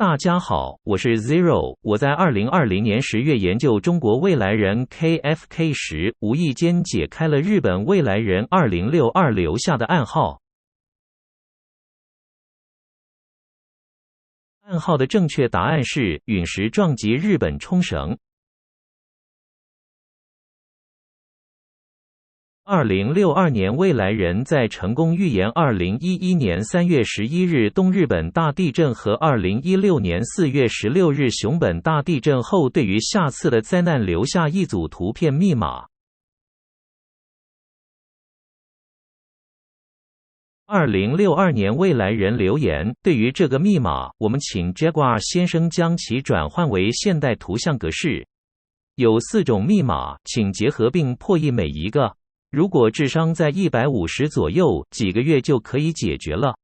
大家好，我是 Zero。我在2020年10月研究中国未来人 KFK 时，无意间解开了日本未来人2062留下的暗号。暗号的正确答案是陨石撞击日本冲绳。2062年未来人在成功预言2011年3月11日东日本大地震和2016年4月16日熊本大地震后，对于下次的灾难留下一组图片密码。2062年未来人留言，对于这个密码，我们请 Jaguar 先生将其转换为现代图像格式。有4种密码，请结合并破译每一个。如果智商在150左右，几个月就可以解决了。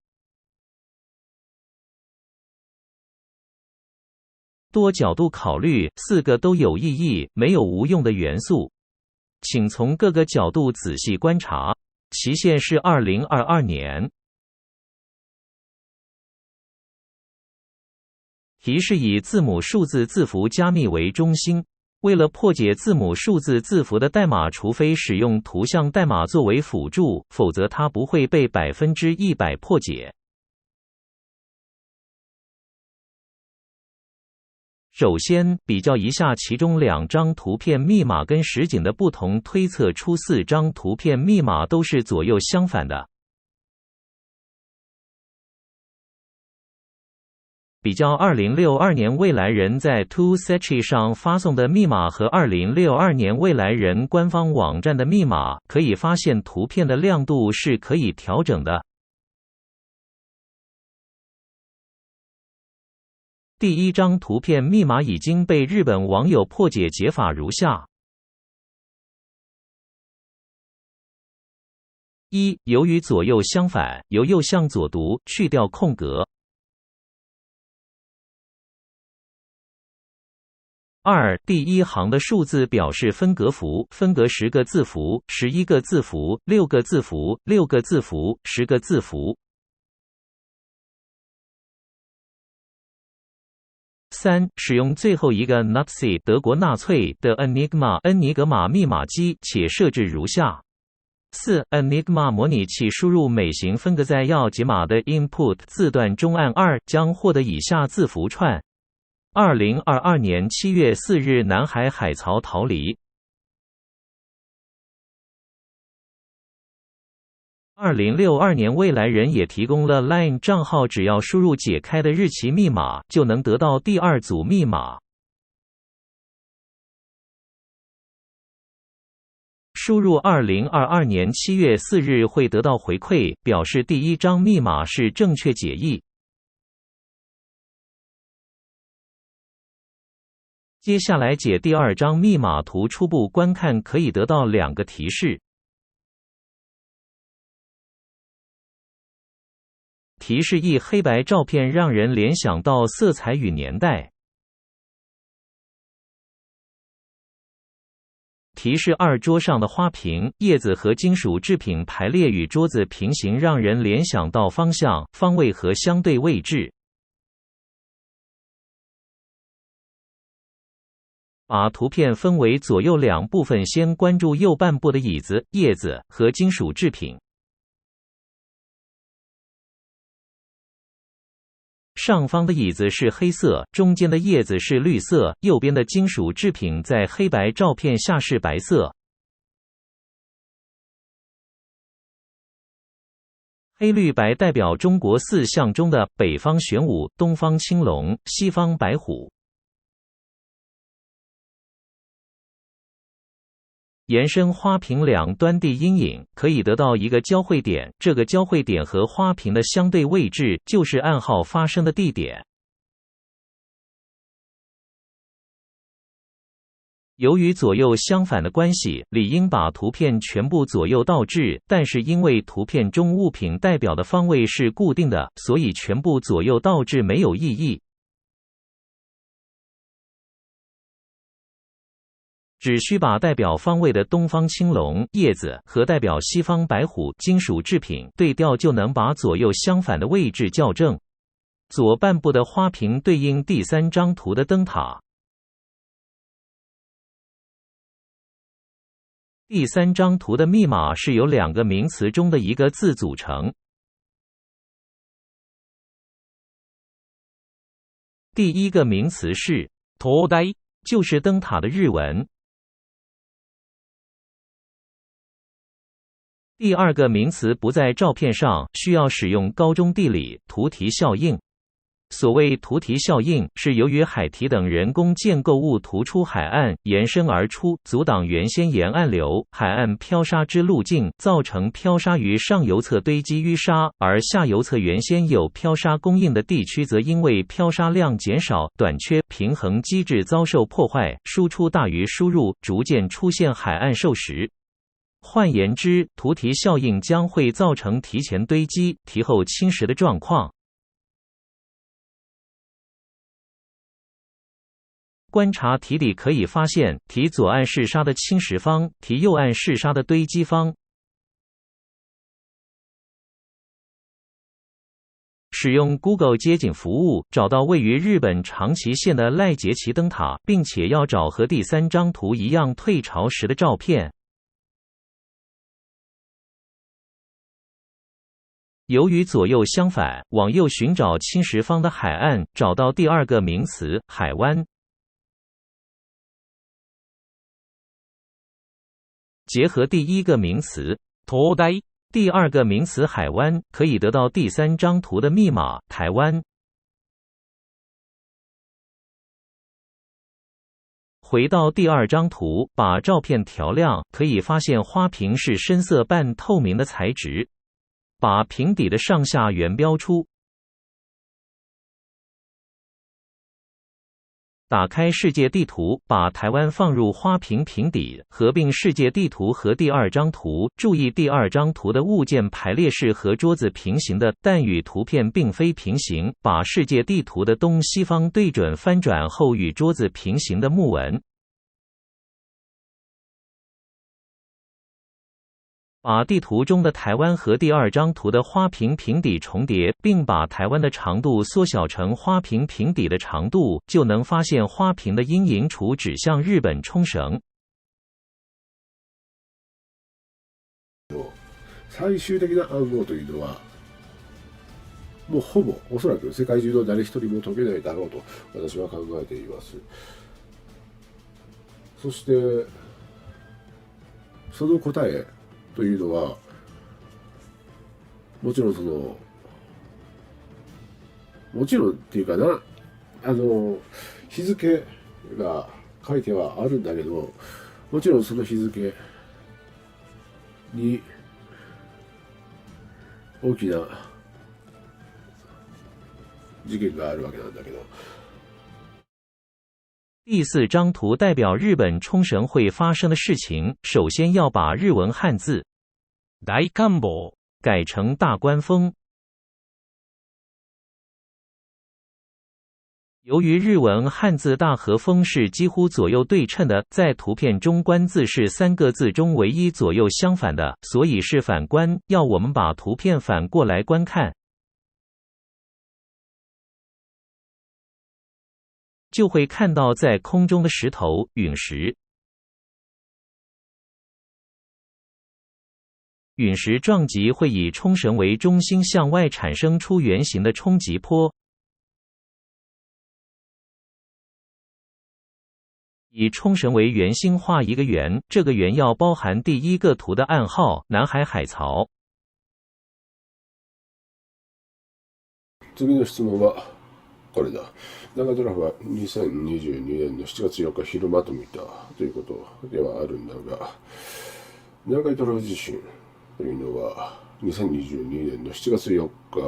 多角度考虑，4个都有意义，没有无用的元素。请从各个角度仔细观察。期限是2022年。题是以字母数字字符加密为中心。为了破解字母数字字符的代码，除非使用图像代码作为辅助，否则它不会被100%破解。首先，比较一下其中2张图片密码跟实景的不同，推测出4张图片密码都是左右相反的。比较2062年未来人在 ToSechi 上发送的密码和2062年未来人官方网站的密码，可以发现图片的亮度是可以调整的。第1张图片密码已经被日本网友破解，解法如下：1. 由于左右相反，由右向左读，去掉空格。2. 第1行的数字表示分隔符，分隔10个字符、11个字符、6个字符、6个字符、10个字符。3. 使用最后一个 Nazi 德国纳粹的 Enigma 恩尼格玛密码机，且设置如下。4. Enigma 模拟器输入每行分隔在要解码的 input 字段中按2，将获得以下字符串。2022年7月4日南海海槽逃离。2062年未来人也提供了 LINE 账号，只要输入解开的日期密码，就能得到第2组密码。输入2022年7月4日会得到回馈，表示第1张密码是正确解译。接下来解第2张密码图，初步观看可以得到2个提示。提示1：黑白照片让人联想到色彩与年代。提示2：桌上的花瓶、叶子和金属制品排列与桌子平行，让人联想到方向、方位和相对位置。把图片分为左右2部分，先关注右半部的椅子、叶子和金属制品。上方的椅子是黑色，中间的叶子是绿色，右边的金属制品在黑白照片下是白色。黑绿白代表中国4象中的北方玄武、东方青龙、西方白虎。延伸花瓶2端地阴影，可以得到一个交汇点，这个交汇点和花瓶的相对位置就是暗号发生的地点。由于左右相反的关系，理应把图片全部左右倒置，但是因为图片中物品代表的方位是固定的，所以全部左右倒置没有意义。只需把代表方位的东方青龙叶子和代表西方白虎金属制品对调，就能把左右相反的位置校正。左半部的花瓶对应第3张图的灯塔。第3张图的密码是由2个名词中的一个字组成。第一个名词是灯台，就是灯塔的日文。第二个名词不在照片上，需要使用高中地理图题效应。所谓图题效应，是由于海堤等人工建构物突出海岸，延伸而出，阻挡原先沿岸流、海岸漂沙之路径，造成漂沙于上游侧堆积淤沙，而下游侧原先有漂沙供应的地区则因为漂沙量减少、短缺，平衡机制遭受破坏，输出大于输入，逐渐出现海岸受蚀。换言之，图题效应将会造成堤前堆积、堤后侵蚀的状况。观察堤底可以发现，堤左岸是沙的侵蚀方，堤右岸是沙的堆积方。使用 Google 街景服务找到位于日本长崎县的赖杰崎灯塔，并且要找和第3张图一样退潮时的照片。由于左右相反，往右寻找侵蚀方的海岸，找到第2个名词海湾。结合第1个名词灯台，第2个名词海湾，可以得到第3张图的密码台湾。回到第2张图，把照片调亮，可以发现花瓶是深色半透明的材质。把瓶底的上下圆标出。打开世界地图，把台湾放入花瓶瓶底，合并世界地图和第2张图。注意第2张图的物件排列是和桌子平行的，但与图片并非平行。把世界地图的东西方对准翻转后与桌子平行的木纹。把地图中的台湾和第2张图的花瓶瓶底重叠，并把台湾的长度缩小成花瓶瓶底的长度，就能发现花瓶的阴影处指向日本冲绳。最終的な暗号というのは、もうほぼおそらく世界中の誰一人も解けないだろうと私は考えています。そしてその答えというのは、もちろんもちろんっていうかな、日付が書いてはあるんだけど、もちろんその日付に大きな事件があるわけなんだけど。第4张图代表日本冲绳会发生的事情，首先要把日文汉字大官房改成大官风。由于日文汉字大和风是几乎左右对称的，在图片中官字是3个字中唯一左右相反的，所以是反官，要我们把图片反过来观看。就会看到在空中的石头陨石。陨石撞击会以冲绳为中心向外产生出圆形的冲击波。以冲绳为圆心画一个圆，这个圆要包含第1个图的暗号南海海槽。次の質問はこれだ。長トラフは2022年の7月4日昼間と見たということではあるんだが、南海トラフ地震というのは2022年の7月4日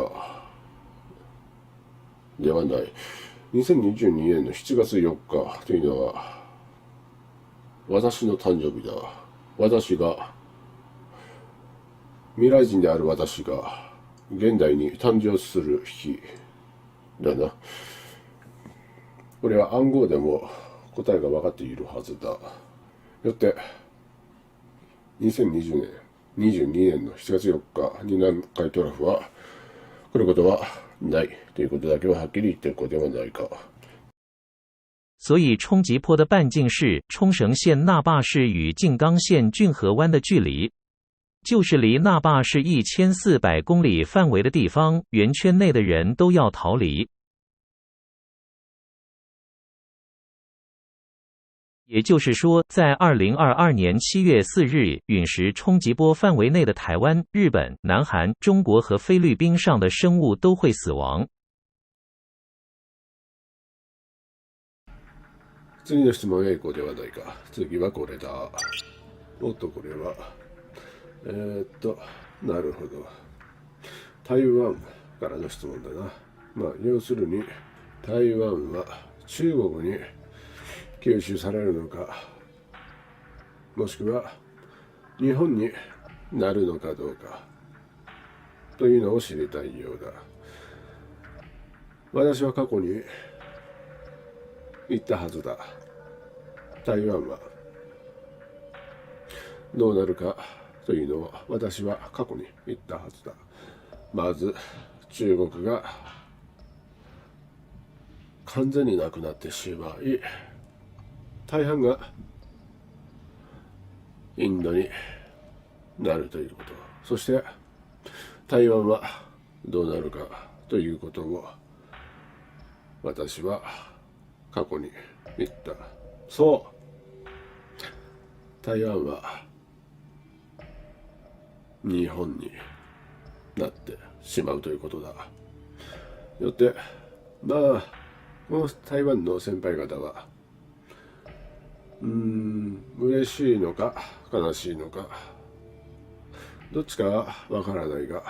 ではない。2022年の7月4日というのは私の誕生日だ。私が未来人である私が現代に誕生する日だな。これは暗号でも答えが分かっているはずだ。よって2020年22年の7月4日に南海トラフは来ることはないということだけははっきり言ってることではないか。所以冲击波的半径是冲绳县那霸市与静冈县骏河湾的距离，就是离那霸市1400公里范围的地方，圆圈内的人都要逃离。也就是说，在2022年7月4日陨石冲击波范围内的台湾、日本、南韩、中国和菲律宾上的生物都会死亡。次の質問は英語ではないか。次はこれだ。おっと、これは。なるほど。台湾からの質問だな。要するに、台湾は中国に吸収されるのか、もしくは日本になるのかどうか、というのを知りたいようだ。私は過去に言ったはずだ。台湾はどうなるかというのを私は過去に言ったはずだ。まず中国が完全になくなってしまい、大半がインドになるということ、そして台湾はどうなるかということを私は過去に言った。そう、台湾は日本になってしまうということだ。よってこの台湾の先輩方は嬉しいのか悲しいのかどっちかはわからないが、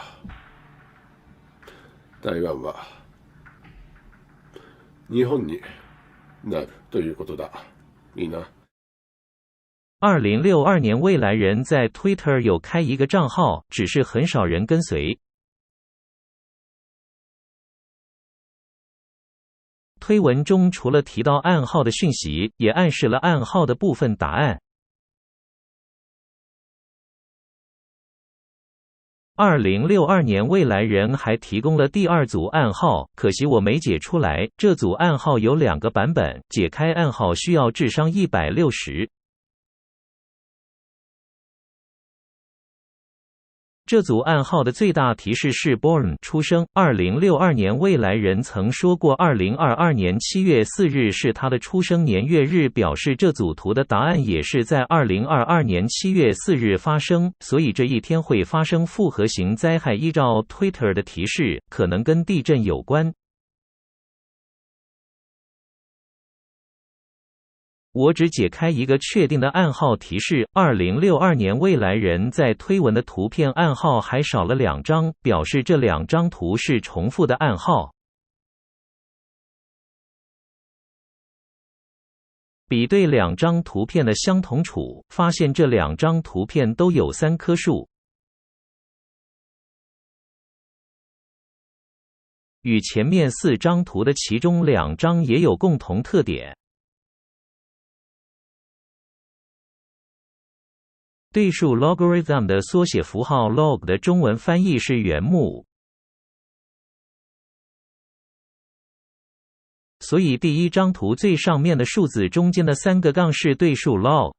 台湾は日本になるということだ。いいな。2062年未来人在 Twitter 有开一个账号，只是很少人跟随。推文中除了提到暗号的讯息，也暗示了暗号的部分答案。2062年未来人还提供了第二组暗号，可惜我没解出来。这组暗号有2个版本，解开暗号需要智商160。这组暗号的最大提示是 Born 出生。2062年未来人曾说过2022年7月4日是他的出生年月日，表示这组图的答案也是在2022年7月4日发生，所以这一天会发生复合型灾害。依照 Twitter 的提示，可能跟地震有关。我只解开一个确定的暗号提示，2062年未来人在推文的图片暗号还少了2张，表示这2张图是重复的暗号。比对2张图片的相同处，发现这2张图片都有3棵树。与前面4张图的其中2张也有共同特点。对数 logarithm 的缩写符号 log 的中文翻译是原目，所以第1张图最上面的数字中间的3个杠是对数 log。